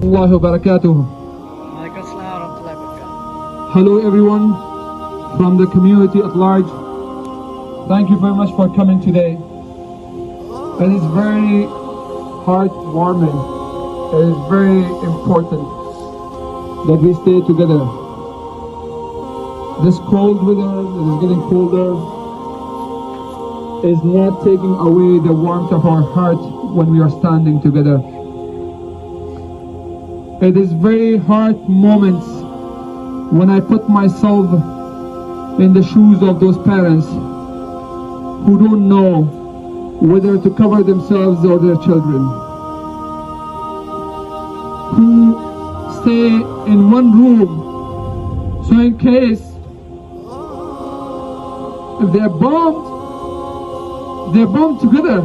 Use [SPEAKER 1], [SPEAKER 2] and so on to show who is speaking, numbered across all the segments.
[SPEAKER 1] Allah wa barakatuh. Hello everyone from the community at large. Thank you very much for coming today. It is very heartwarming. It is very important that we stay together. This cold weather that is getting colder is not taking away the warmth of our heart when we are standing together. It is very hard moments when I put myself in the shoes of those parents who don't know whether to cover themselves or their children, who stay in one room so in case if they're bombed together.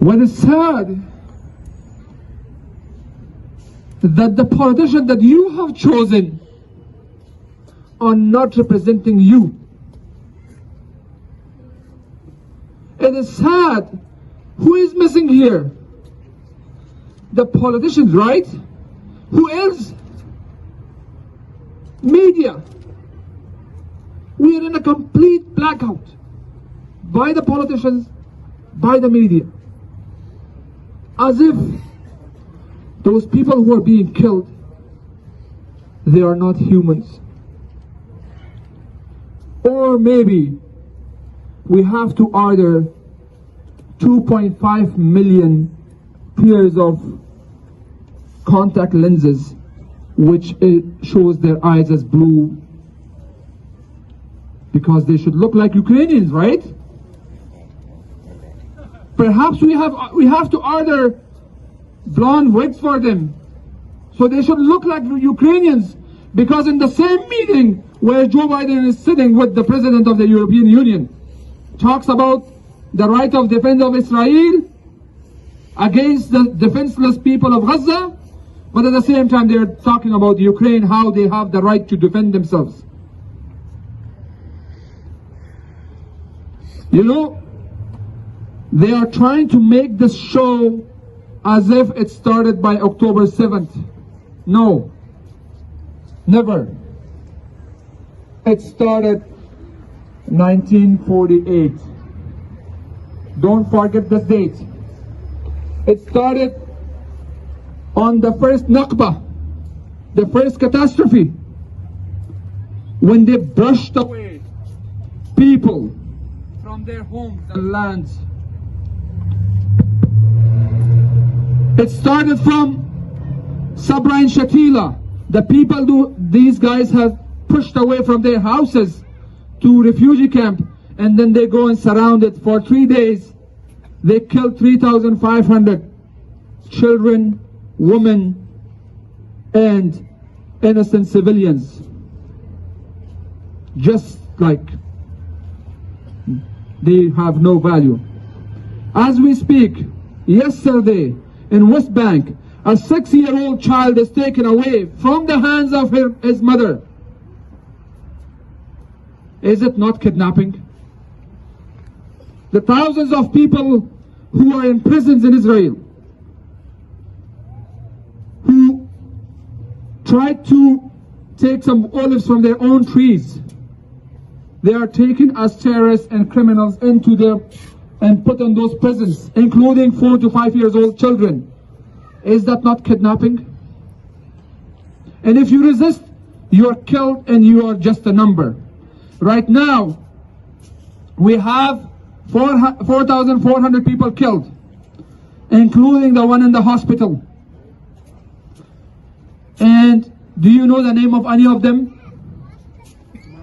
[SPEAKER 1] What is sad that the politicians that you have chosen are not representing you. It is sad. Who is missing here? The politicians, right? Who else? Media. We are in a complete blackout by the politicians, by the media. As if those people who are being killed, they are not humans. Or maybe we have to order 2.5 million pairs of contact lenses, which it shows their eyes as blue, because they should look like Ukrainians, right? Perhaps we have to order blonde wigs for them, so they should look like Ukrainians, because in the same meeting where Joe Biden is sitting with the President of the European Union, talks about the right of defense of Israel against the defenseless people of Gaza, but at the same time they're talking about Ukraine, how they have the right to defend themselves. You know, they are trying to make this show as if it started by October 7th. No, never. It started 1948. Don't forget the date. It started on the first Nakba, the first catastrophe, when they brushed away people from their homes and lands. It started from Sabra and Shatila. The people these guys have pushed away from their houses to refugee camp, and then they go and surround it for 3 days. They killed 3,500 children, women, and innocent civilians. Just like they have no value. As we speak, yesterday in West Bank, a 6-year-old child is taken away from the hands of his mother. Is it not kidnapping? The thousands of people who are in prisons in Israel, who tried to take some olives from their own trees, they are taken as terrorists and criminals into their and put in those prisons, including 4 to 5 years old children. Is that not kidnapping? And if you resist, you are killed and you are just a number. Right now, we have 4,400 people killed, including the one in the hospital. And do you know the name of any of them?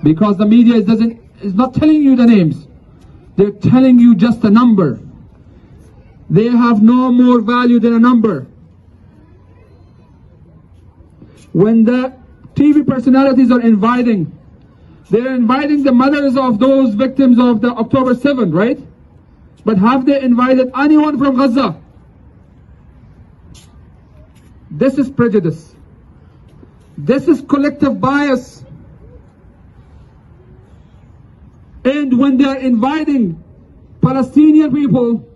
[SPEAKER 1] Because the media is not telling you the names. They're telling you just a number. They have no more value than a number. When the TV personalities are inviting, they're inviting the mothers of those victims of the October 7th, right? But have they invited anyone from Gaza? This is prejudice. This is collective bias. And when they are inviting Palestinian people,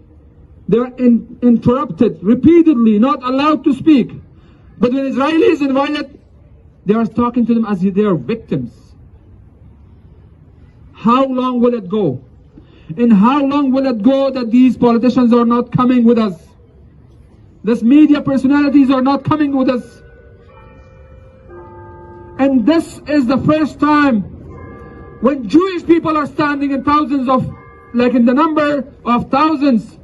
[SPEAKER 1] they are interrupted repeatedly, not allowed to speak. But when Israelis invited, they are talking to them as if they are victims. How long will it go? And how long will it go that these politicians are not coming with us? These media personalities are not coming with us. And this is the first time when Jewish people are standing in thousands of, like in the number of thousands.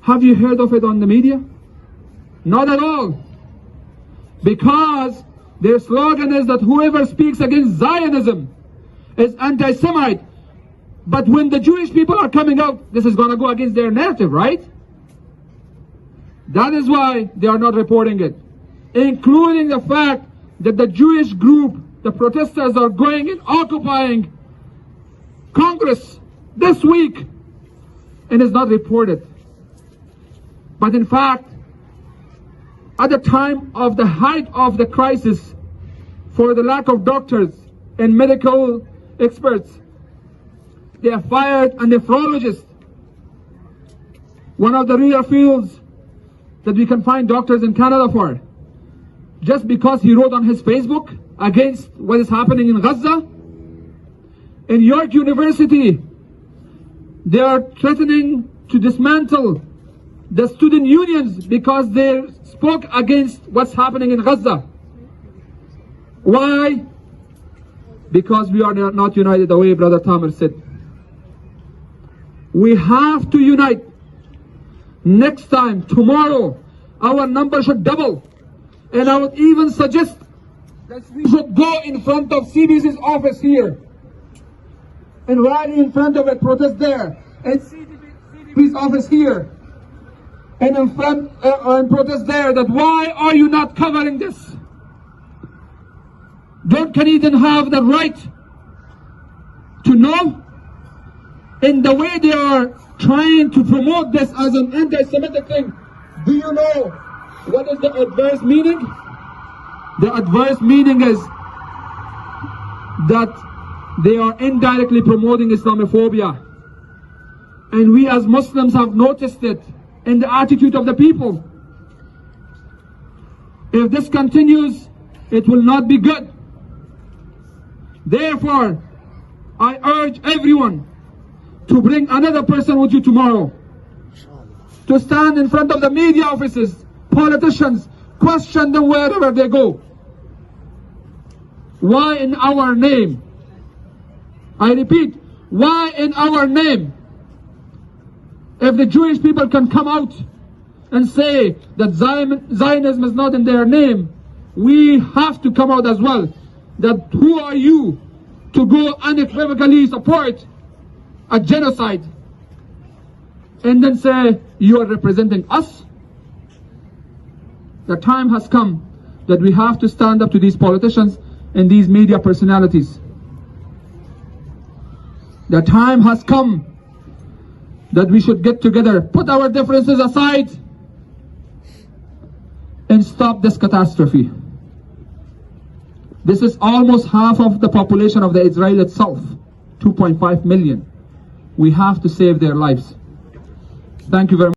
[SPEAKER 1] Have you heard of it on the media? Not at all. Because their slogan is that whoever speaks against Zionism is anti-Semite. But when the Jewish people are coming out, this is going to go against their narrative, right? That is why they are not reporting it. Including the fact that the Jewish group, the protesters, are going and occupying Congress this week and is not reported. But in fact, at the time of the height of the crisis for the lack of doctors and medical experts, they have fired a nephrologist, one of the rare fields that we can find doctors in Canada for, just because he wrote on his Facebook against what is happening in Gaza. In York University, they are threatening to dismantle the student unions because they spoke against what's happening in Gaza. Why? Because we are not united the way Brother Tamer said. We have to unite. Next time, tomorrow, our number should double. And I would even suggest that we should go in front of CBC's office here and rally in front of it, protest there, and CDP's office here, and in front and protest there. That why are you not covering this? Don't Canadians have the right to know? In the way they are trying to promote this as an anti-Semitic thing, do you know what is the adverse meaning? The adverse meaning is that they are indirectly promoting Islamophobia. And we as Muslims have noticed it in the attitude of the people. If this continues, it will not be good. Therefore, I urge everyone to bring another person with you tomorrow, to stand in front of the media offices, politicians, question them wherever they go. Why in our name? I repeat, why in our name? If the Jewish people can come out and say that Zionism is not in their name, we have to come out as well. That who are you to go unequivocally support a genocide and then say you are representing us? The time has come that we have to stand up to these politicians and these media personalities. The time has come that we should get together, put our differences aside, and stop this catastrophe. This is almost half of the population of the Israel itself, 2.5 million. We have to save their lives. Thank you very much.